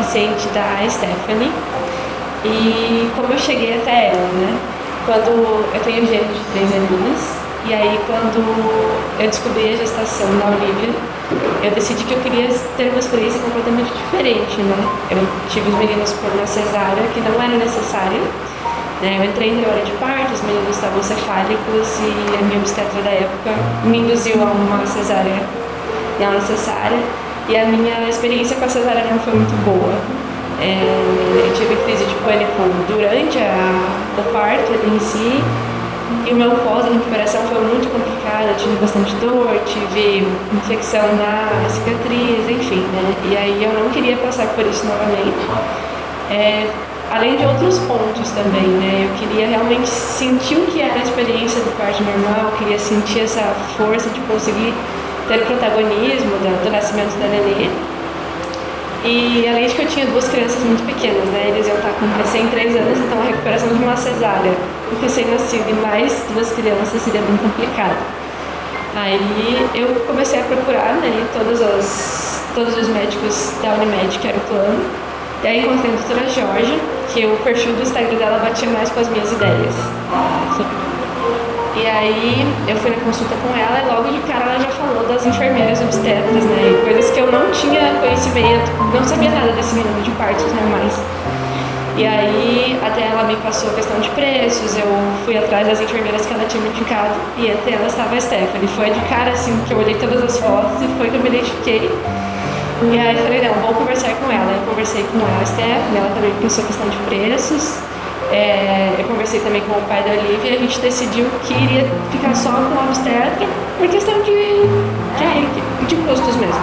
paciente da Stephanie. E como eu cheguei até ela, né? Quando eu tenho gêmeos de 3 aninhos, e aí quando eu descobri a gestação da Olivia, eu decidi que eu queria ter uma experiência completamente diferente, né? Eu tive os meninos por uma cesárea que não era necessária, né? Eu entrei em hora de parto, os meninos estavam cefálicos e a minha obstetra da época me induziu a uma cesárea não necessária, e a minha experiência com a cesárea não foi muito boa. Eu tive crise de pânico durante o parto em si, e o meu pós, a recuperação foi muito complicada, tive bastante dor, tive infecção na cicatriz, enfim, né? E aí eu não queria passar por isso novamente. Além de outros pontos também, né? Eu queria realmente sentir o que era a experiência do parto normal, eu queria sentir essa força de conseguir ter o protagonismo do nascimento da nenê. E além de que eu tinha 2 crianças muito pequenas, né? Eles iam estar com recém 3 anos, então a recuperação de uma cesárea, um recém-nascido e mais 2 crianças seria bem complicado. Aí eu comecei a procurar, né, todos os médicos da Unimed, que era o plano. E aí encontrei a doutora Jorge, que o perfil do Instagram dela batia mais com as minhas ideias. E aí eu fui na consulta com ela e logo de cara ela já falou das enfermeiras obstetras, né? E coisas que eu não tinha conhecimento, não sabia nada desse menino de partos normais. E aí até ela me passou a questão de preços, eu fui atrás das enfermeiras que ela tinha me indicado e até ela estava a Stephanie. Foi de cara assim que eu olhei todas as fotos e foi que eu me identifiquei. E aí eu falei, não, vou conversar com ela. Eu conversei com ela, a Stephanie, ela também pensou a questão de preços. Eu conversei também com o pai da Olivia e a gente decidiu que iria ficar só com a obstetra por questão de custos mesmo.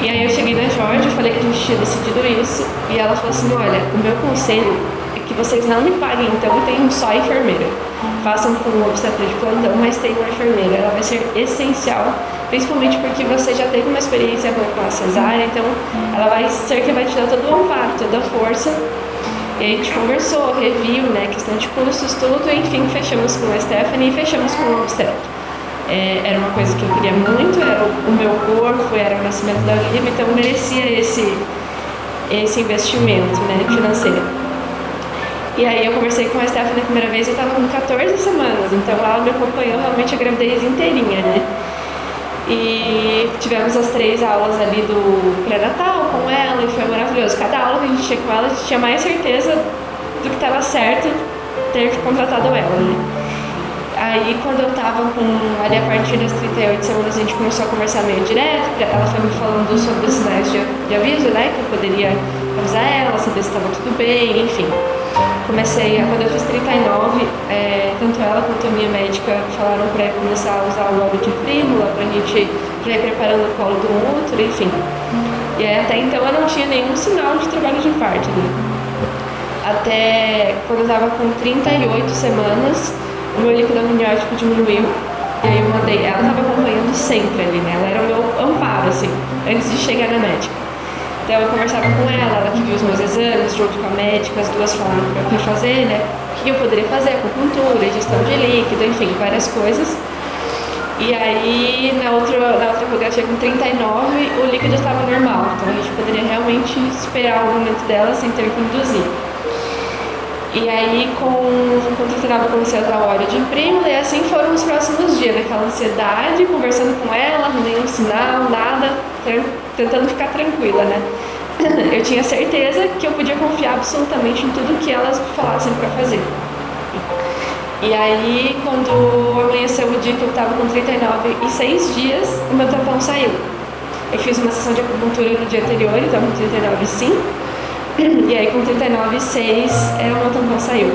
E aí eu cheguei na Jorge, falei que a gente tinha decidido isso e ela falou assim, olha, o meu conselho é que vocês não me paguem então e tenham só enfermeira. Façam com o obstetra de plantão, mas tenham uma enfermeira, ela vai ser essencial, principalmente porque você já teve uma experiência com a cesárea, então ela vai ser que vai te dar todo o amparo, toda a força. E a gente conversou, reviu, né, questão de custos, tudo, e enfim, fechamos com a Stephanie e fechamos com o obstetra. Era uma coisa que eu queria muito, era o meu corpo, era o nascimento da Olivia, então merecia esse investimento, né, financeiro. E aí eu conversei com a Stephanie a primeira vez, eu estava com 14 semanas, então ela me acompanhou realmente a gravidez inteirinha, né. E tivemos as 3 aulas ali do pré-natal com ela e foi maravilhoso. Cada aula que a gente tinha com ela, a gente tinha mais certeza do que estava certo ter contratado ela, né? Aí quando eu tava ali a partir das 38 semanas a gente começou a conversar meio direto, ela foi me falando sobre os sinais de aviso, né, que eu poderia avisar ela, saber se estava tudo bem, enfim. Quando eu fiz 39, tanto ela quanto a minha médica falaram para começar a usar o óleo de prímula pra gente já ir preparando o colo do útero, enfim. E aí até então eu não tinha nenhum sinal de trabalho de parto, né? Até quando eu tava com 38 semanas, o meu líquido amniótico diminuiu, e aí eu mandei, ela estava acompanhando sempre ali, né? Ela era o meu amparo, assim, antes de chegar na médica. Então eu conversava com ela que viu os meus exames, junto com a médica, as duas falaram para eu fazer, né? O que eu poderia fazer, acupuntura, gestão de líquido, enfim, várias coisas. E aí, na outra ecografia com 39, o líquido estava normal, então a gente poderia realmente esperar o momento dela sem ter que induzir. E aí, quando eu treinava, comecei a usar o óleo de prímula, e assim foram os próximos dias, naquela ansiedade, conversando com ela, nenhum sinal, nada, tentando ficar tranquila, né? Eu tinha certeza que eu podia confiar absolutamente em tudo que elas falassem para fazer. E aí, quando amanheceu o dia que eu estava com 39 e 6 dias, o meu tampão saiu. Eu fiz uma sessão de acupuntura no dia anterior, então com 39,5. E aí com 39,6 o meu tampão saiu.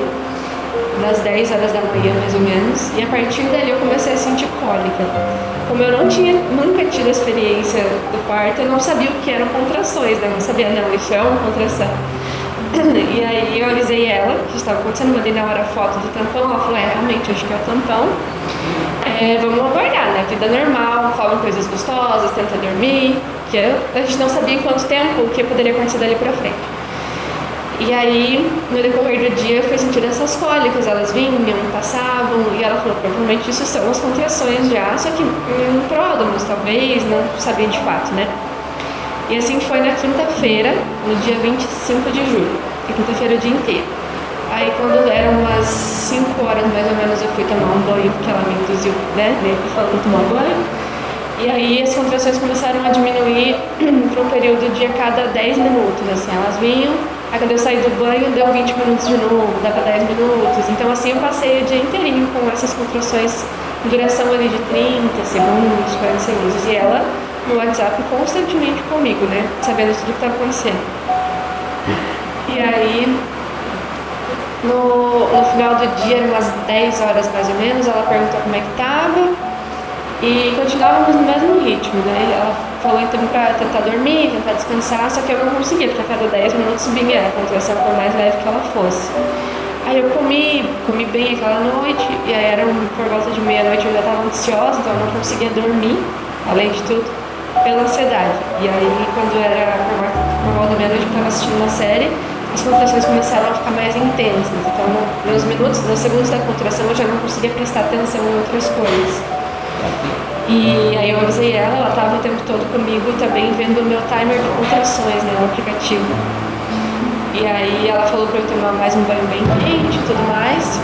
Das 10 horas da manhã, mais ou menos. E a partir dali eu comecei a sentir cólica. Como eu não tinha nunca tido a experiência do parto, eu não sabia o que eram contrações, né? Eu não sabia, não, isso é uma contração. E aí eu avisei ela que estava acontecendo, mandei na hora a foto do tampão, ela falou, realmente, acho que é o tampão. Vamos aguardar, né? Vida normal, come coisas gostosas, tenta dormir, que a gente não sabia em quanto tempo o que poderia acontecer dali pra frente. E aí, no decorrer do dia, eu fui sentindo essas cólicas, elas vinham, passavam, e ela falou, provavelmente isso são as contrações já, só que em pródromos, talvez, não sabia de fato, né? E assim foi na quinta-feira, no dia 25 de julho, que quinta-feira o dia inteiro. Aí quando eram umas 5 horas mais ou menos eu fui tomar um banho, porque ela me induziu, né, falando tomar banho. E aí as contrações começaram a diminuir para um período de a cada 10 minutos, assim, elas vinham, aí quando eu saí do banho deu 20 minutos de novo, dava 10 minutos. Então assim eu passei o dia inteirinho com essas contrações de duração ali de 30 segundos, 40 segundos. E ela no WhatsApp constantemente comigo, né, sabendo tudo o que estava acontecendo. E aí no final do dia, eram umas 10 horas mais ou menos, ela perguntou como é que estava e continuávamos no mesmo ritmo, né? Ela falou então para tentar dormir, tentar descansar, só que eu não conseguia, porque a cada 10 minutos vinha a contração, por mais leve que ela fosse. Aí eu comi bem aquela noite, e aí era por volta de meia-noite, eu já estava ansiosa, então eu não conseguia dormir, além de tudo, pela ansiedade. E aí quando era por volta da meia-noite, eu estava assistindo uma série, as contrações começaram a ficar mais intensas. Então, nos segundos da contração, eu já não conseguia prestar atenção em outras coisas. E aí eu avisei ela estava o tempo todo comigo também vendo o meu timer de contrações, né, no aplicativo. E aí ela falou para eu tomar mais um banho bem quente e tudo mais.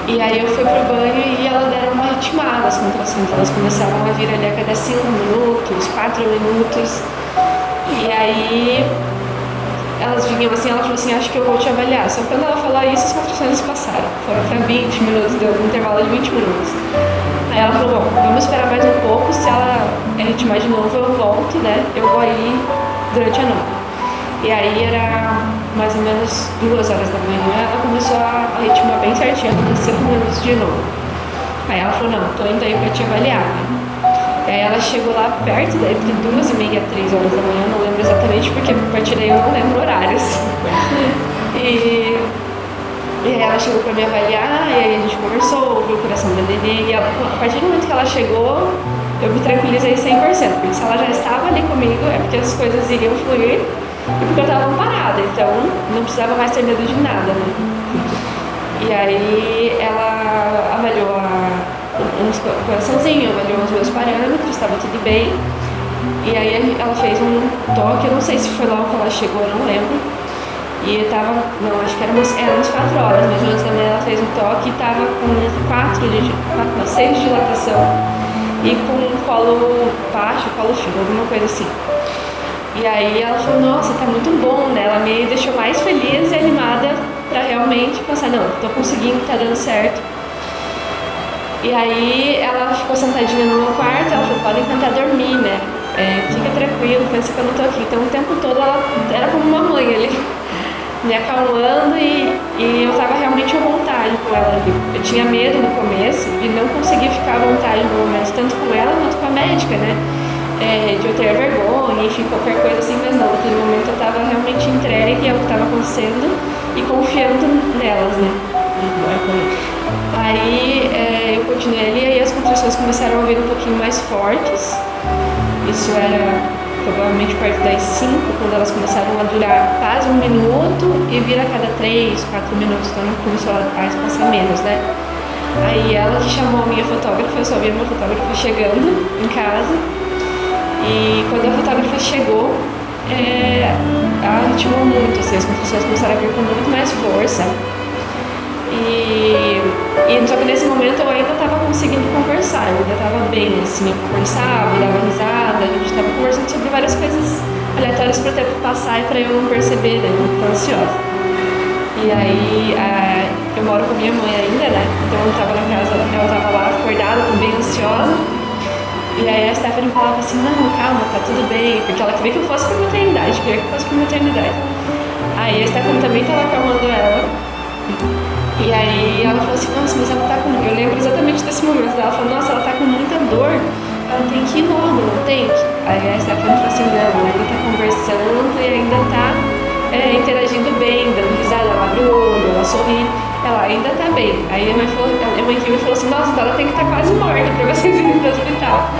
E aí eu fui pro banho e elas deram uma ritmada, as contrações. Elas começaram a vir ali a cada 5 minutos, 4 minutos. E aí elas vinham assim, ela falou assim, acho que eu vou te avaliar. Só que quando ela falou isso, as contrações passaram. Foram para 20 minutos, deu um intervalo de 20 minutos. Aí ela falou, bom, vamos esperar mais um pouco, se ela ritmar de novo eu volto, né? Eu vou aí durante a noite. E aí era mais ou menos 2 horas da manhã, ela começou a ritmar bem certinho, ela 5 minutos de novo. Aí ela falou, não, tô indo aí pra te avaliar, né? E aí ela chegou lá perto, entre 2h30 e 3 horas da manhã, não lembro exatamente, porque a partir daí eu não lembro horários. E aí ela chegou pra me avaliar, e aí a gente conversou, ouviu o coração da nenê, e a partir do momento que ela chegou, eu me tranquilizei 100%, porque se ela já estava ali comigo, é porque as coisas iriam fluir, e porque eu estava parada, então não precisava mais ter medo de nada, né? E aí ela avaliou um coraçãozinho, avaliou os meus parâmetros, estava tudo bem. E aí ela fez um toque, eu não sei se foi logo que ela chegou, eu não lembro. E tava, não, acho que era umas 4 horas, mais ou menos da manhã ela fez um toque e tava com 6 de dilatação e com um colo baixo, colo fino, alguma coisa assim. E aí ela falou, nossa, tá muito bom, né? Ela me deixou mais feliz e animada pra realmente pensar, não, tô conseguindo, tá dando certo. E aí ela ficou sentadinha no meu quarto, ela falou, podem tentar dormir, né? Fica tranquilo, pensa que eu não tô aqui. Então o tempo todo ela era como uma mãe ali, me acalmando e eu tava realmente à vontade com ela ali. Eu tinha medo no começo e não conseguia ficar à vontade no momento, tanto com ela quanto com a médica, né? De eu ter vergonha, enfim, qualquer coisa assim, mas não, naquele momento eu tava realmente entregue ao que estava acontecendo e confiando nelas, né? Aí eu continuei ali, aí as contrações começaram a vir um pouquinho mais fortes. Isso era provavelmente perto das 5, quando elas começaram a durar quase 1 minuto e vir a cada 3, 4 minutos, então começou a passar menos, né? Aí ela que chamou a minha fotógrafa, eu só vi a minha fotógrafa chegando em casa. E quando a fotógrafa chegou, ela ritmou muito, assim, as contrações começaram a vir com muito mais força. E só que nesse momento eu ainda estava conseguindo conversar, eu ainda estava bem, assim, eu conversava, eu dava risada, a gente estava conversando sobre várias coisas aleatórias para o tempo passar e para eu não perceber, né, não ficar ansiosa. E aí eu moro com a minha mãe ainda, né, então eu estava na casa, ela estava lá acordada, também ansiosa. E aí a Stephanie falava assim, não, calma, tá tudo bem, porque ela queria que eu fosse pra maternidade, Aí a Stephanie também estava acalmando ela. E aí ela falou assim, nossa, mas ela tá com... Eu lembro exatamente desse momento. Ela falou, nossa, ela tá com muita dor, ela tem que ir logo, não tem que? Aí a Stephanie falou assim, não, ela ainda tá conversando e ainda tá interagindo bem, dando risada, ela abre o olho, ela sorri, ela ainda tá bem. Aí a mãe falou assim, nossa, então ela tem que estar quase morta pra vocês irem pro hospital.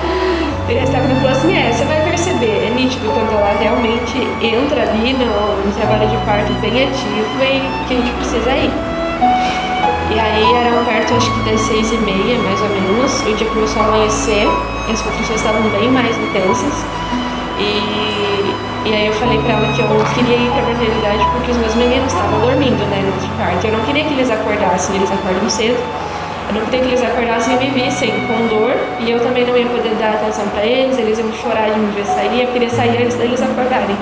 E a Stephanie falou assim, você vai perceber, é nítido quando ela realmente entra ali no trabalho de parto bem ativo e que a gente precisa ir. E aí eram perto, acho que das 6h30, mais ou menos. O dia começou a amanhecer, e as contrações estavam bem mais intensas. E aí eu falei pra ela que eu queria ir pra maternidade porque os meus meninos estavam dormindo, né, no outro quarto. Eu não queria que eles acordassem, eles acordam cedo. Eu não queria que eles acordassem e me vissem com dor. E eu também não ia poder dar atenção pra eles, eles iam chorar de me ver sair. Eu queria sair antes deles acordarem.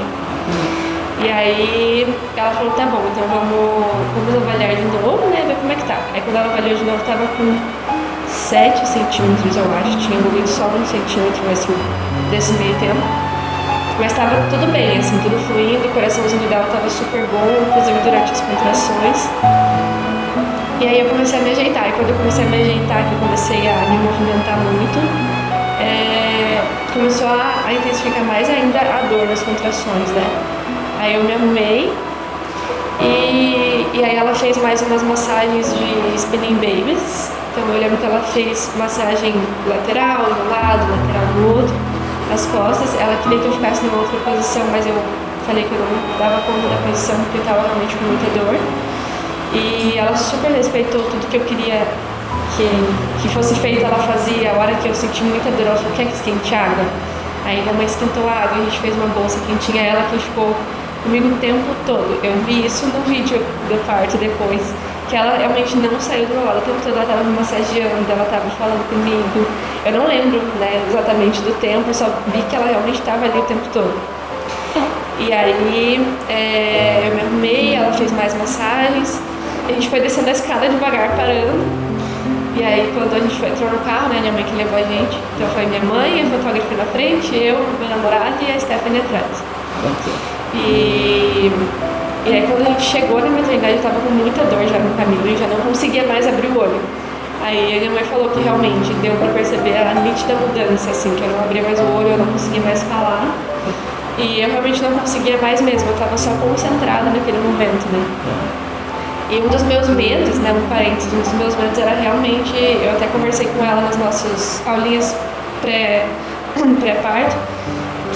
E aí ela falou, tá bom, então vamos avaliar de novo, né, ver como é que tá. Aí quando ela avaliou de novo, tava com 7 centímetros, eu acho. Tinha envolvido só 1 centímetro desse meio tempo. Mas tava tudo bem, assim, tudo fluindo, o coraçãozinho dela tava super bom, inclusive durante as contrações. E aí eu comecei a me ajeitar, e quando eu comecei a me ajeitar, que eu comecei a me movimentar muito, começou a intensificar mais ainda a dor nas contrações, né? Aí eu me arrumei, e aí ela fez mais umas massagens de spinning babies. Então eu lembro que ela fez massagem lateral, de um lado, lateral do outro, as costas. Ela queria que eu ficasse numa outra posição, mas eu falei que eu não dava conta da posição porque eu estava realmente com muita dor. E ela super respeitou tudo que eu queria que fosse feito, ela fazia. A hora que eu senti muita dor, ela falou, quer que esquente água? Aí minha mãe esquentou a água, a gente fez uma bolsa quentinha, ela que ficou comigo o tempo todo. Eu vi isso no vídeo do parto depois, que ela realmente não saiu do meu lado o tempo todo, ela estava me massageando, ela estava falando comigo. Eu não lembro, né, exatamente do tempo, eu só vi que ela realmente estava ali o tempo todo. E aí eu me arrumei, ela fez mais massagens, a gente foi descendo a escada devagar, parando. E aí quando a gente entrou no carro, né, minha mãe que levou a gente, então foi minha mãe, a fotógrafa na frente, eu, meu namorado e a Stephanie atrás. E aí quando a gente chegou na maternidade, eu tava com muita dor já no caminho e já não conseguia mais abrir o olho. Aí a minha mãe falou que realmente deu pra perceber a nítida mudança, assim, que eu não abria mais o olho, eu não conseguia mais falar. E eu realmente não conseguia mais mesmo, eu tava só concentrada naquele momento, né? E um dos meus medos, né, um parênteses, um dos meus medos era realmente, eu até conversei com ela nas nossas aulinhas pré-parto,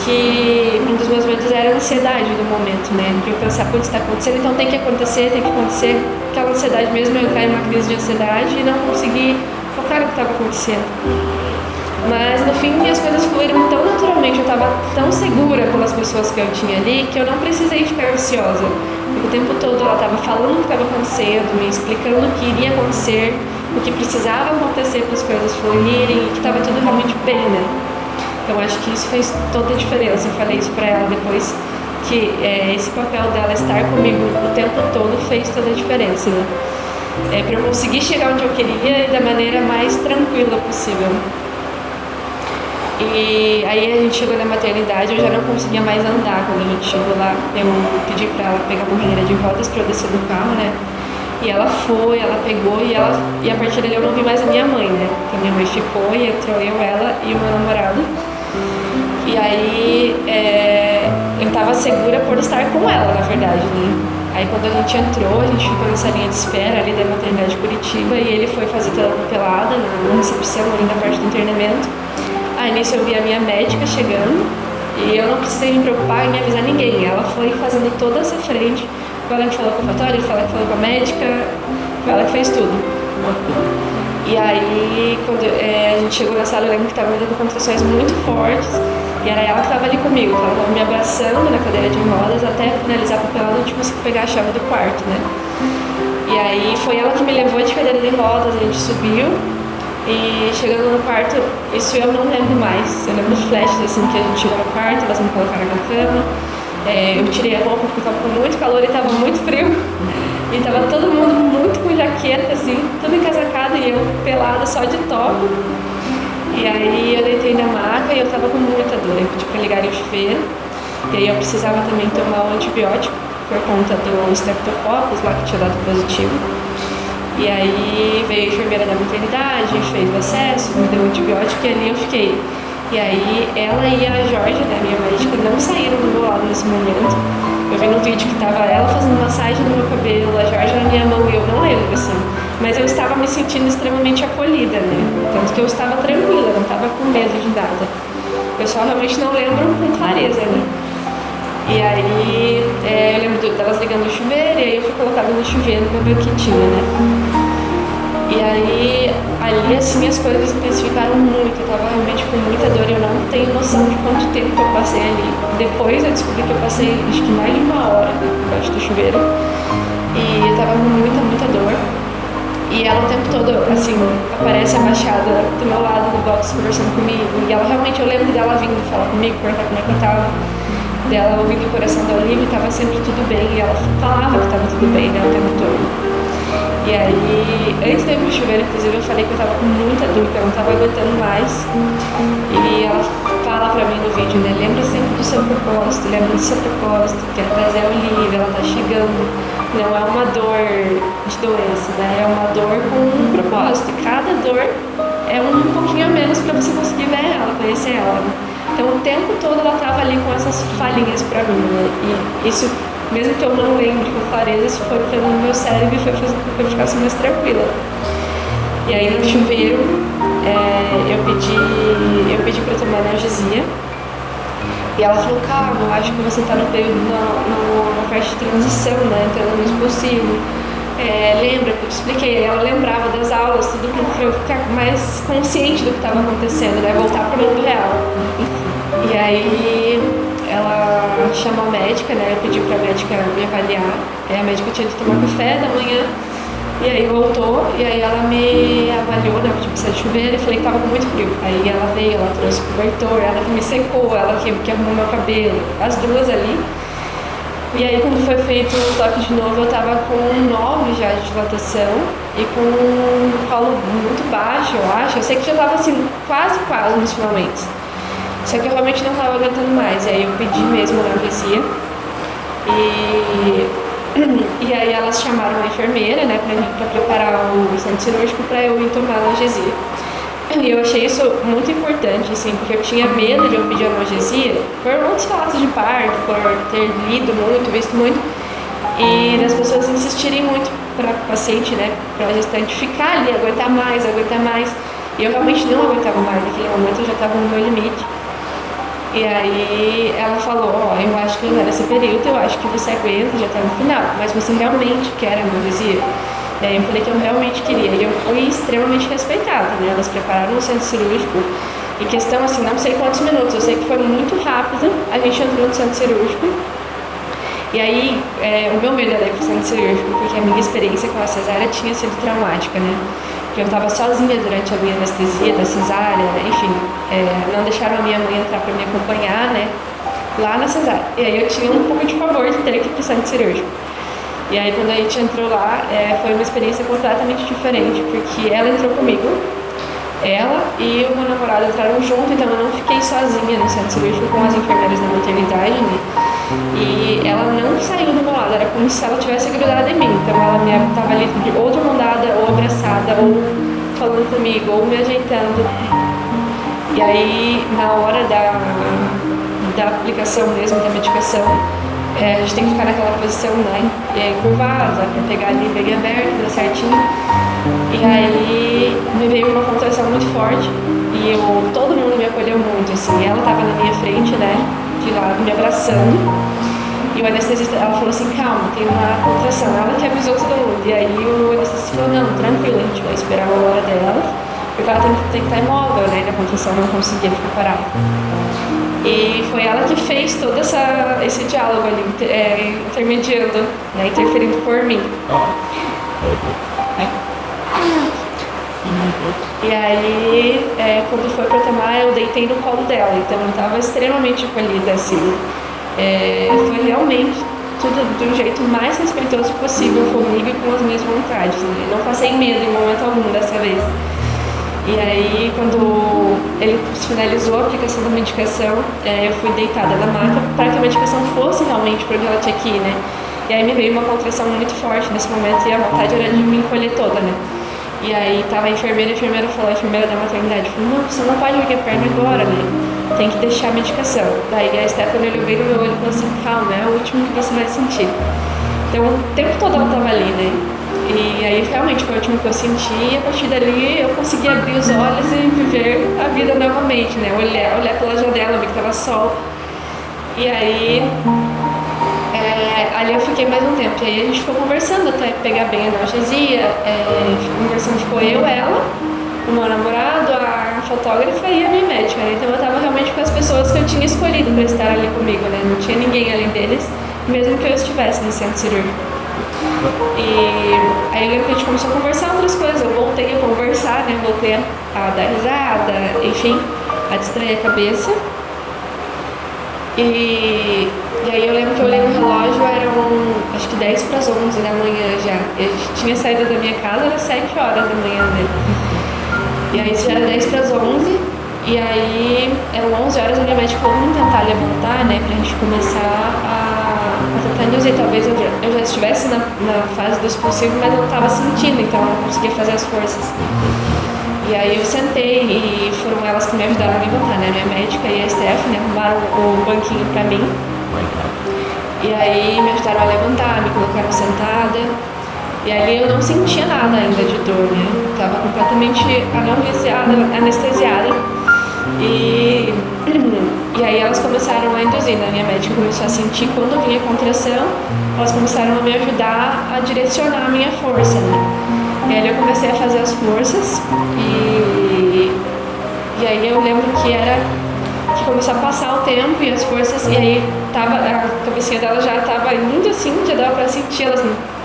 que um dos meus medos era a ansiedade do momento, né? De eu pensar, putz, está acontecendo, então tem que acontecer, aquela ansiedade mesmo, eu caí numa crise de ansiedade e não consegui focar no que estava acontecendo. Mas no fim as coisas fluíram tão naturalmente, eu estava tão segura pelas pessoas que eu tinha ali, que eu não precisei ficar ansiosa. Porque o tempo todo ela estava falando o que estava acontecendo, me explicando o que iria acontecer, o que precisava acontecer para as coisas fluírem e que estava tudo realmente bem, né? Então acho que isso fez toda a diferença. Eu falei isso pra ela depois, que esse papel dela estar comigo o tempo todo fez toda a diferença, né? Pra eu conseguir chegar onde eu queria e da maneira mais tranquila possível. E aí a gente chegou na maternidade, eu já não conseguia mais andar quando a gente chegou lá. Eu pedi pra ela pegar uma cadeira de rodas pra eu descer do carro, né? E ela foi, ela pegou e a partir dali eu não vi mais a minha mãe, né? Porque a minha mãe ficou e entrou eu, ela e o meu namorado. E aí eu tava segura por estar com ela, na verdade, né? Aí quando a gente entrou, a gente ficou nessa linha de espera ali da maternidade de Curitiba e ele foi fazer toda a papelada na recepção, ali na parte do internamento. Aí nisso eu vi a minha médica chegando e eu não precisei me preocupar em avisar ninguém. Ela foi fazendo toda essa frente. Foi ela que falou com o fotógrafo, foi ela que falou com a médica, foi ela que fez tudo. E aí, quando a gente chegou na sala, eu lembro que estava dando contrações muito fortes. E era ela que estava ali comigo, ela estava me abraçando na cadeira de rodas até finalizar a papelada, a gente conseguiu pegar a chave do quarto, né? E aí foi ela que me levou de cadeira de rodas, a gente subiu. E chegando no quarto, isso eu não lembro mais. Eu lembro dos flashes assim que a gente chegou no quarto, elas me colocaram na cama. Eu tirei a roupa porque estava com muito calor e estava muito frio. E estava todo mundo muito com jaqueta, assim, tudo encasacado e eu pelada só de top. E aí eu deitei na maca e eu estava com muita dor. Eu pedi para ligar o chuveiro. E aí eu precisava também tomar um antibiótico por conta do Streptococcus lá que tinha dado positivo. E aí veio a enfermeira da maternidade, fez o acesso, me deu o antibiótico e ali eu fiquei. E aí ela e a Jorge, né, minha médica, não saíram do meu lado nesse momento. Eu vi no vídeo que tava ela fazendo massagem no meu cabelo, a Jorge na minha mão e eu não lembro, assim. Mas eu estava me sentindo extremamente acolhida, né? Tanto que eu estava tranquila, não estava com medo de nada. Eu só realmente não lembro com clareza, né? E aí eu lembro delas ligando o chuveiro e aí eu fui colocada no chuveiro pra ver o que tinha, né? E aí, ali assim, as coisas intensificaram muito, eu tava realmente com muita dor, eu não tenho noção de quanto tempo que eu passei ali. Depois eu descobri que eu passei, acho que mais de 1 hora embaixo do chuveiro, e eu tava com muita dor. E ela o tempo todo, assim, aparece abaixada do meu lado no box conversando comigo. E ela realmente, eu lembro dela vindo falar comigo, perguntar como é que eu tava. Dela ouvindo o coração da Olivia, tava sempre tudo bem. E ela falava que tava tudo bem, né, o tempo todo. E aí, antes de eu ir pro chuveiro, inclusive, eu falei que eu tava com muita dor, que eu não tava aguentando mais. E ela fala pra mim no vídeo, né, lembra sempre do seu propósito, lembra do seu propósito, que é trazer a Olivia, ela tá chegando. Não é uma dor de doença, né? É uma dor com um propósito. E cada dor é um pouquinho a menos para você conseguir ver ela, conhecer ela. Né? Então o tempo todo ela estava ali com essas falhinhas para mim. Né? E isso, mesmo que eu não lembre com clareza, isso foi para o meu cérebro e foi fazendo com que eu ficasse mais tranquila. E aí no chuveiro eu pedi para tomar analgesia. E ela falou, calma, eu acho que você está no período na parte de transição, né? Entrando no expulsivo. Lembra que eu te expliquei? Ela lembrava das aulas, tudo para eu ficar mais consciente do que estava acontecendo, né? Voltar para o mundo real. E aí ela chamou a médica, né? Eu pedi para a médica me avaliar. Aí a médica tinha de tomar café da manhã. E aí voltou, e aí ela me avaliou, né, porque precisava de chuveiro, e falei que tava com muito frio. Aí ela veio, ela trouxe o cobertor, ela que me secou, ela que arrumou meu cabelo, as duas ali. E aí quando foi feito o toque de novo, eu tava com 9 já de dilatação e com um colo muito baixo, eu acho. Eu sei que já tava assim, quase nos finalmente. Só que eu realmente não tava aguentando mais, e aí eu pedi mesmo analgesia. E aí elas chamaram a enfermeira, né, pra preparar o centro cirúrgico para eu ir tomar analgesia. E eu achei isso muito importante, assim, porque eu tinha medo de eu pedir analgesia por muitos relatos de parto, por ter lido muito, visto muito, e das pessoas insistirem muito para o paciente, né, para a gestante ficar ali, aguentar mais. E eu realmente não aguentava mais, naquele momento eu já estava no meu limite. E aí ela falou, eu acho que não nesse período, eu acho que você aguenta, já está no final, mas você realmente quer analgesia? E aí eu falei que eu realmente queria, e eu fui extremamente respeitada, né? Elas prepararam o centro cirúrgico, e questão assim, não sei quantos minutos, eu sei que foi muito rápido, a gente entrou no centro cirúrgico, e aí o meu medo era ir pro centro cirúrgico, porque a minha experiência com a cesárea tinha sido traumática, né? Porque eu estava sozinha durante a minha anestesia da cesárea, enfim, não deixaram a minha mãe entrar para me acompanhar, né, lá na cesárea. E aí eu tinha um pouco de pavor de ter que ir pro centro cirúrgico. E aí quando a gente entrou lá, foi uma experiência completamente diferente, porque ela entrou comigo, ela e o meu namorado entraram junto, então eu não fiquei sozinha no centro cirúrgico com as enfermeiras da maternidade, né? E ela não saiu do meu lado, era como se ela tivesse grudada em mim. Então ela estava ali ou de mão dada, ou abraçada, ou falando comigo, ou me ajeitando. E aí, na hora da aplicação mesmo, da medicação, a gente tem que ficar naquela posição, né, curvada, para pegar ali bem aberto, tudo certinho. E aí me veio uma contração muito forte e todo mundo me acolheu muito, assim. Ela estava na minha frente, né, de lado, me abraçando. E o anestesista, ela falou assim, calma, tem uma contração. Ela que avisou todo mundo. E aí o anestesista falou, não, tranquilo, a gente vai esperar a hora dela, porque ela tem que estar imóvel, né, na contração, não conseguia ficar parada. E foi ela que fez todo esse diálogo ali, intermediando, né, interferindo por mim. E aí, quando foi pra tomar, eu deitei no colo dela, então eu estava extremamente acolhida, assim. Foi realmente tudo do jeito mais respeitoso possível comigo e com as minhas vontades, né? Não passei medo em momento algum dessa vez. E aí, quando ele finalizou a aplicação da medicação, eu fui deitada na maca para que a medicação fosse realmente para onde ela tinha que ir, né? E aí me veio uma contração muito forte nesse momento e a vontade era de me encolher toda, né? E aí tava a enfermeira falou, a enfermeira da maternidade falou, não, você não pode erguer a perna agora, né? Tem que deixar a medicação. Daí a Stephanie olhou bem no meu olho e falou assim, calma, é o último que você vai sentir. Então o tempo todo ela tava ali, né? E aí realmente foi o último que eu senti e a partir dali eu consegui abrir os olhos e viver a vida novamente, né? Olhar pela janela, ver que tava sol. E aí ali eu fiquei mais um tempo. E aí a gente ficou conversando até pegar bem a analgesia. Conversando, ficou eu, ela, o meu namorado, a fotógrafa e a minha médica. Então eu tava realmente com as pessoas que eu tinha escolhido para estar ali comigo, né? Não tinha ninguém além deles, mesmo que eu estivesse no centro cirúrgico. E aí eu lembro que a gente começou a conversar outras coisas. Eu voltei a conversar, né? Voltei a dar risada, enfim, a distrair a cabeça. E aí eu lembro que eu olhei no relógio, eram acho que 10 para as 11 da manhã já. Eu tinha saído da minha casa, era 7 horas da manhã, né? E aí já era 10 para as 11, e aí eram 11 horas, a minha médica falou, vamos tentar levantar, né? Pra gente começar a tentar induzir. Talvez eu já estivesse na fase do expulsivo, mas não estava sentindo, então eu não conseguia fazer as forças. E aí eu sentei e foram elas que me ajudaram a levantar, né? Minha médica e a Stephanie arrumaram o banquinho pra mim. E aí me ajudaram a levantar, me colocaram sentada. E ali eu não sentia nada ainda de dor, né? Tava completamente anestesiada. E aí elas começaram a induzir, né? Minha médica começou a sentir quando vinha a contração, elas começaram a me ajudar a direcionar a minha força, né? E aí eu comecei a fazer as forças e aí eu lembro que começou a passar o tempo e as forças, e aí a cabecinha dela já estava indo assim, já dava para sentir, elas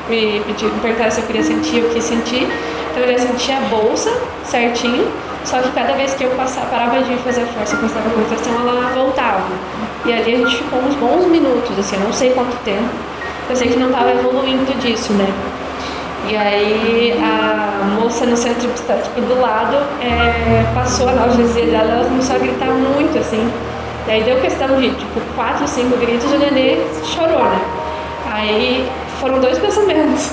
me perguntaram se eu queria sentir, eu quis sentir, então eu ia sentir a bolsa certinho, só que cada vez que eu parava de fazer a força, começava a contração, ela voltava. E ali a gente ficou uns bons minutos, assim, eu não sei quanto tempo, eu sei que não estava evoluindo disso, né? E aí a moça no centro obstétrico do lado passou a analgesia dela, ela começou a gritar muito, assim. E aí deu questão de, 4, 5 gritos e o nenê chorou, né? Aí foram 2 pensamentos.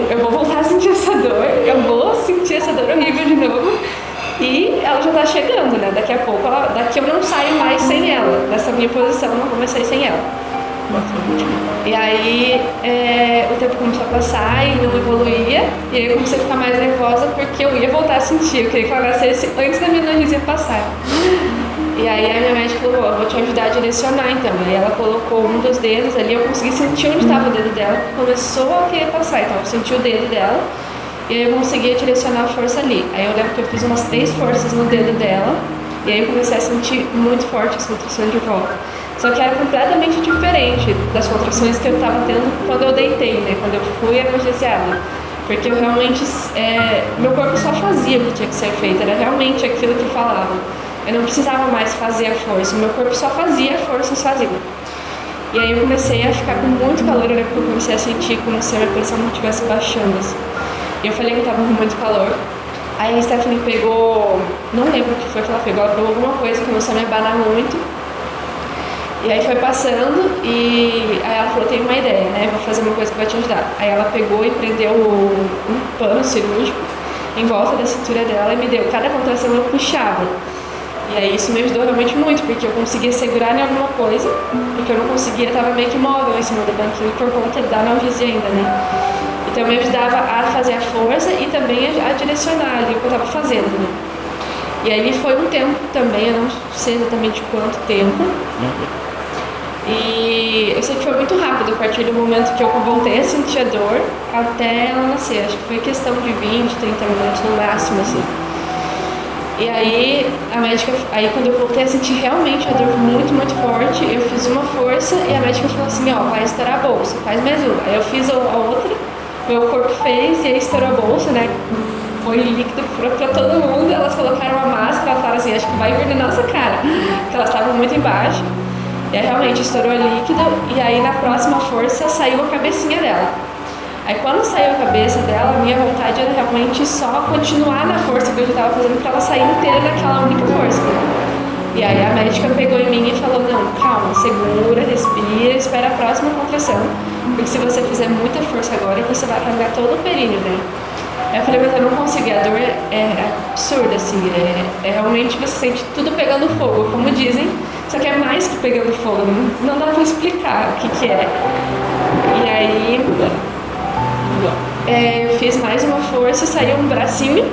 Eu vou voltar a sentir essa dor, eu vou sentir essa dor horrível de novo. E ela já tá chegando, né? Daqui a pouco, daqui eu não saio mais sem ela. Dessa minha posição, eu não vou mais sair sem ela. E aí o tempo começou a passar e não evoluía. E aí eu comecei a ficar mais nervosa porque eu ia voltar a sentir. Eu queria que ela nascesse antes da minha analgesia passar. E aí a minha médica falou, eu vou te ajudar a direcionar então. E aí ela colocou um dos dedos ali, eu consegui sentir onde estava o dedo dela. Começou a querer passar, então eu senti o dedo dela. E aí eu conseguia direcionar a força ali. Aí eu lembro que eu fiz umas 3 forças no dedo dela. E aí eu comecei a sentir muito forte as contrações de volta. Só que era completamente diferente das contrações que eu estava tendo quando eu deitei, né? Quando eu fui analgesiada. Porque eu realmente, meu corpo só fazia o que tinha que ser feito. Era realmente aquilo que falava. Eu não precisava mais fazer a força. O meu corpo só fazia a força sozinho. E aí eu comecei a ficar com muito calor. Eu lembro que eu comecei a sentir como se a minha pressão não estivesse baixando, assim. E eu falei que eu estava com muito calor. Aí a Stephanie pegou, não lembro o que foi que ela pegou alguma coisa que começou a me abanar muito. E aí foi passando e aí ela falou, tem uma ideia, né? Vou fazer uma coisa que vai te ajudar. Aí ela pegou e prendeu um pano cirúrgico em volta da cintura dela e me deu. Cada contração eu puxava. E aí isso me ajudou realmente muito, porque eu conseguia segurar em alguma coisa, porque eu não conseguia, estava meio que móvel em cima do banquinho por conta da analgesia ainda, né? Então me ajudava a fazer a força e também a direcionar ali o que eu estava fazendo, né? E aí foi um tempo também, eu não sei exatamente quanto tempo. E eu sei que foi muito rápido, a partir do momento que eu voltei a sentir a dor até ela nascer. Acho que foi questão de 20, 30 minutos no máximo, assim. E aí a médica, aí quando eu voltei a sentir realmente a dor muito, muito forte, eu fiz uma força e a médica falou assim, ó, vai estourar a bolsa, faz mais uma. Aí eu fiz a outra, meu corpo fez e aí estourou a bolsa, né? Foi líquido pra todo mundo, elas colocaram a máscara, elas falaram assim, acho que vai vir na nossa cara, porque elas estavam muito embaixo. E aí realmente estourou líquido e aí na próxima força saiu a cabecinha dela. Aí quando saiu a cabeça dela, a minha vontade era realmente só continuar na força que eu já estava fazendo para ela sair inteira naquela única força. E aí a médica pegou em mim e falou, não, calma, segura, respira, espera a próxima contração, porque se você fizer muita força agora, você vai arrancar todo o períneo, né? Aí eu falei, mas eu não consegui, a dor é absurda, assim, realmente você sente tudo pegando fogo, como dizem, só que é mais que pegando fogo, não dá pra explicar o que é. E aí eu fiz mais uma força, saiu um bracinho,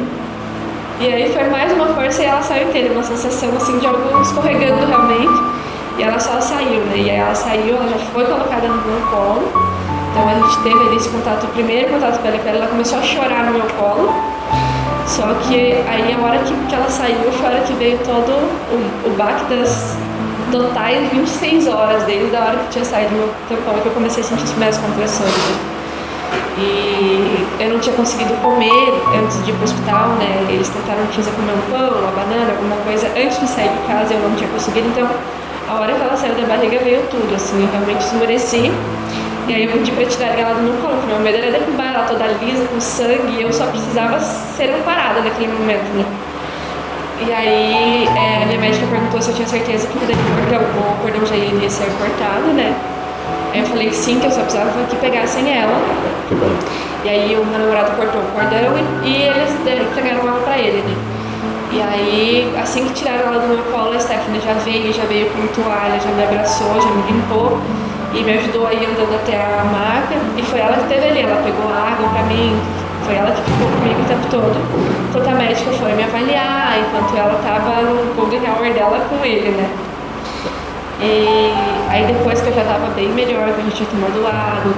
e aí foi mais uma força e ela saiu inteira, uma sensação assim de algo escorregando realmente. E ela só saiu, né? E aí ela saiu, ela já foi colocada no meu colo. Então a gente teve ali esse contato, o primeiro contato pele a pele, ela começou a chorar no meu colo. Só que aí a hora que ela saiu foi a hora que veio todo o baque das totais 26 horas desde a hora que tinha saído do meu colo que eu comecei a sentir as primeiras compressões. Né? E eu não tinha conseguido comer antes de ir pro hospital, né? Eles tentaram me fazer comer um pão, uma banana, alguma coisa antes de sair de casa, eu não tinha conseguido. Então, a hora que ela saiu da barriga veio tudo, assim, eu realmente esmureci. E aí eu pedi pra tirar ela do meu colo, porque meu medo era derrubar ela toda lisa, com sangue, e eu só precisava ser amparada naquele momento, né? E aí a minha médica perguntou se eu tinha certeza que o cordão já iria ser cortado, né? Aí eu falei que sim, que eu só precisava que pegassem ela. Que bom. E aí o meu namorado cortou o cordão e eles entregaram ela pra ele, né? E aí, assim que tiraram ela do meu colo, a Stephanie já veio com toalha, já me abraçou, já me limpou e me ajudou aí andando até a maca. E foi ela que teve ali, ela pegou água pra mim, foi ela que ficou comigo o tempo todo. Enquanto a médica foi me avaliar, enquanto ela tava no golden hour dela com ele, né? E aí depois que eu já tava bem melhor, que a gente tinha tomado água,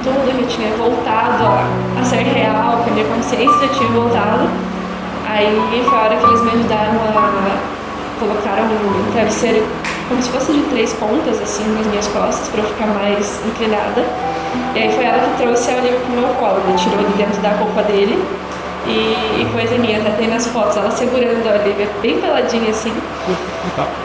tudo já tinha voltado a ser real, que a minha consciência já tinha voltado. Aí foi a hora que eles me ajudaram colocaram um travesseiro como se fosse de 3 pontas, assim, nas minhas costas, pra eu ficar mais inclinada. E aí foi ela que trouxe a Olivia pro meu colo, né? Tirou de dentro da roupa dele e coisa em mim, até tem nas fotos, ela segurando a Olivia bem peladinha, assim.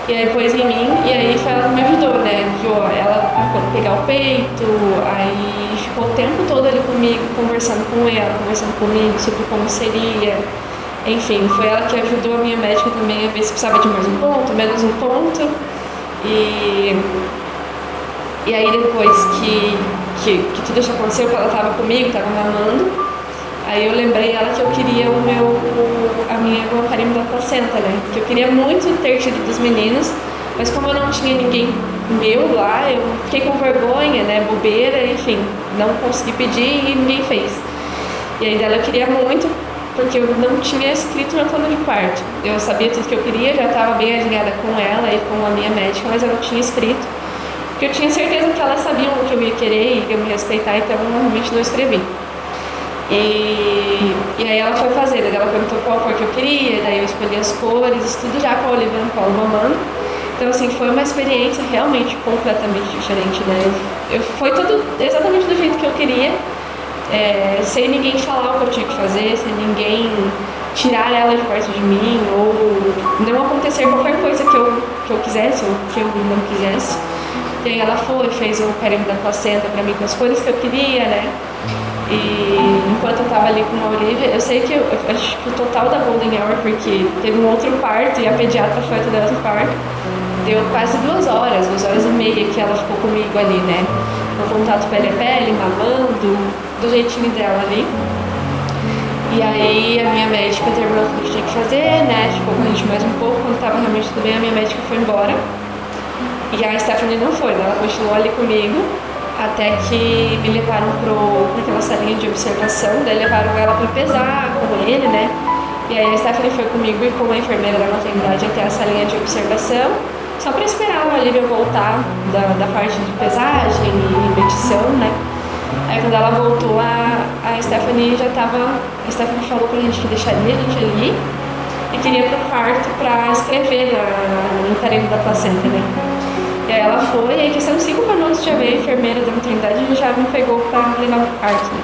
E aí pôs em mim, e aí foi ela que me ajudou, né? Ela a pegar o peito, aí ficou o tempo todo ali comigo, conversando com ela, conversando comigo sobre como seria. Enfim, foi ela que ajudou a minha médica também a ver se precisava de mais um ponto, menos um ponto. E aí depois que tudo isso aconteceu, que ela estava comigo, estava mamando, aí eu lembrei ela que eu queria a minha carimbo da placenta, né? Que eu queria muito ter tido dos meninos, mas como eu não tinha ninguém meu lá, eu fiquei com vergonha, né? Bobeira, enfim, não consegui pedir e ninguém fez. E aí dela eu queria muito, porque eu não tinha escrito meu plano de parto. Eu sabia tudo que eu queria, já estava bem alinhada com ela e com a minha médica, mas eu não tinha escrito. Porque eu tinha certeza que elas sabiam o que eu ia querer e eu me respeitar, então eu realmente não escrevi. E aí ela foi fazer, ela perguntou qual cor que eu queria, daí eu escolhi as cores, isso tudo já com a Olivia no colo mamando. Então assim, foi uma experiência realmente completamente diferente, né? Foi tudo exatamente do jeito que eu queria. Sem ninguém falar o que eu tinha que fazer, sem ninguém tirar ela de perto de mim, ou não acontecer qualquer coisa que eu quisesse ou que eu não quisesse. E aí ela fez o carimbo da placenta pra mim com as coisas que eu queria, né? E enquanto eu tava ali com a Olivia, eu sei que eu acho que o total da Golden Hour, porque teve um outro parto e a pediatra foi até outro parto, deu quase 2 horas, 2 horas e meia que ela ficou comigo ali, né? No contato pele a pele, mamando, do jeitinho dela ali. E aí a minha médica terminou tudo que tinha que fazer, né? Ficou com a gente mais um pouco, quando tava realmente tudo bem, a minha médica foi embora. E a Stephanie não foi, né? Ela continuou ali comigo, até que me levaram pra aquela salinha de observação, daí levaram ela pra pesar com ele, né? E aí a Stephanie foi comigo e com a enfermeira da maternidade até a salinha de observação, só pra esperar a Olivia voltar da parte de pesagem e medição, né? Aí quando ela voltou, a Stephanie a Stephanie falou pra gente que deixaria a gente ali e queria ir pro quarto pra escrever no carimbo da placenta, né? E aí ela foi, e aí questão de 5 minutos já veio a enfermeira da maternidade e já me pegou pra levar pro quarto, né?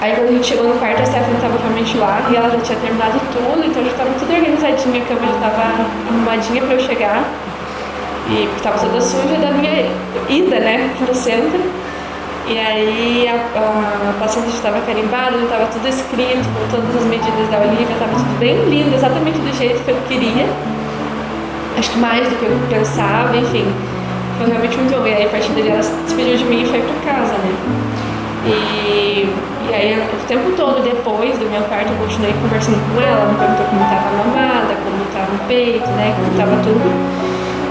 Aí quando a gente chegou no quarto, a Stephanie estava realmente lá e ela já tinha terminado tudo, então já estava tudo organizadinho, a cama já estava arrumadinha para eu chegar. E estava toda suja da minha ida, né, pro centro. E aí a placenta já estava carimbada, já estava tudo escrito, com todas as medidas da Olivia, estava tudo bem lindo, exatamente do jeito que eu queria. Acho que mais do que eu pensava, enfim. Foi realmente muito bom. E aí a partir dali ela se despediu de mim e foi para casa, né. E aí o tempo todo depois do meu parto eu continuei conversando com ela, me perguntou como estava a mamada, como estava o peito, né, como estava tudo.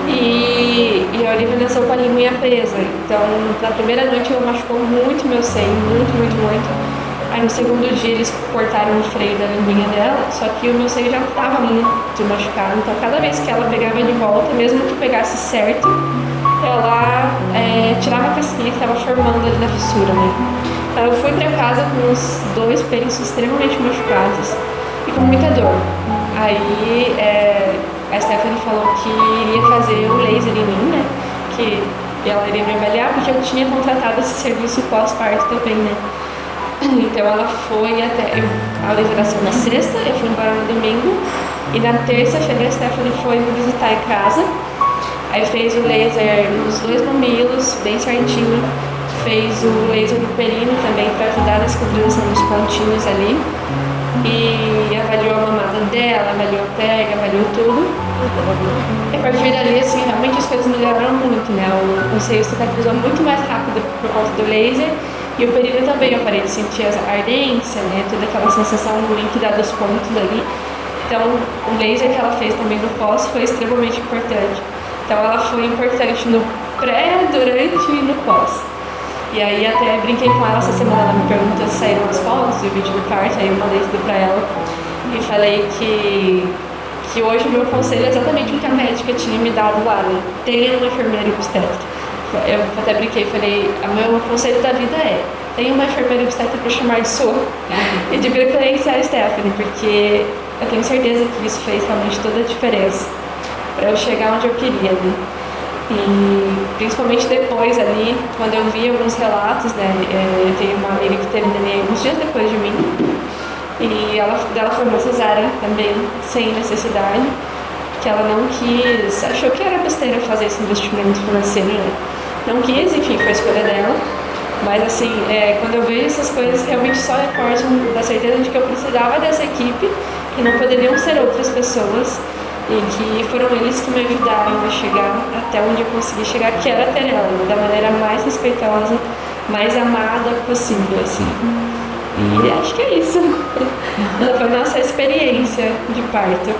E a Olivia nasceu com a linguinha presa, então na primeira noite ela machucou muito meu seio, muito, muito, muito. Aí no segundo dia eles cortaram o freio da linguinha dela, só que o meu seio já estava muito machucado. Então cada vez que ela pegava de volta, mesmo que pegasse certo, ela tirava a casquinha que estava formando ali na fissura, né? Então eu fui pra casa com os dois peitos extremamente machucados e com muita dor. Aí a Stephanie falou que iria fazer o laser em mim, né? Que ela iria me avaliar, porque eu tinha contratado esse serviço pós-parto também, né? Então ela foi até. A laser nasceu na sexta, eu fui embora no domingo, e na terça-feira a Stephanie foi me visitar em casa. Aí fez o laser nos dois mamilos, bem certinho. Fez o laser no períneo também para ajudar na cicatrização dos pontinhos ali. E avaliou a mamada dela, avaliou o pega, avaliou tudo. E a partir dali, assim, realmente as coisas melhoraram muito, né? O seio cicatrizou muito mais rápido por conta do laser. E o períneo também, eu parei de sentir a ardência, né? Toda aquela sensação ruim que dá dos pontos ali. Então, o laser que ela fez também no pós foi extremamente importante. Então, ela foi importante no pré, durante e no pós. E aí até brinquei com ela essa semana, ela me perguntou se saíram as fotos e o vídeo do parto, aí eu mandei tudo pra ela e falei que hoje o meu conselho é exatamente o que a médica tinha me dado lá, né? Tenha uma enfermeira obstetra. Eu até brinquei, falei, o meu conselho da vida é tenha uma enfermeira obstetra pra chamar de sua e de preferência a Stephanie, porque eu tenho certeza que isso fez realmente toda a diferença pra eu chegar onde eu queria, né? E principalmente depois ali, quando eu vi alguns relatos, né, eu tenho uma amiga que teve neném alguns dias depois de mim, e ela foi uma cesárea também, sem necessidade, que ela não quis, achou que era besteira fazer esse investimento financeiro, né? Não quis, enfim, foi a escolha dela, mas assim, quando eu vejo essas coisas, realmente só reforçam da certeza de que eu precisava dessa equipe, que não poderiam ser outras pessoas, e que foram eles que me ajudaram a chegar até onde eu consegui chegar, que era ter ela, da maneira mais respeitosa, mais amada possível, assim. E acho que é isso. Foi a nossa experiência de parto.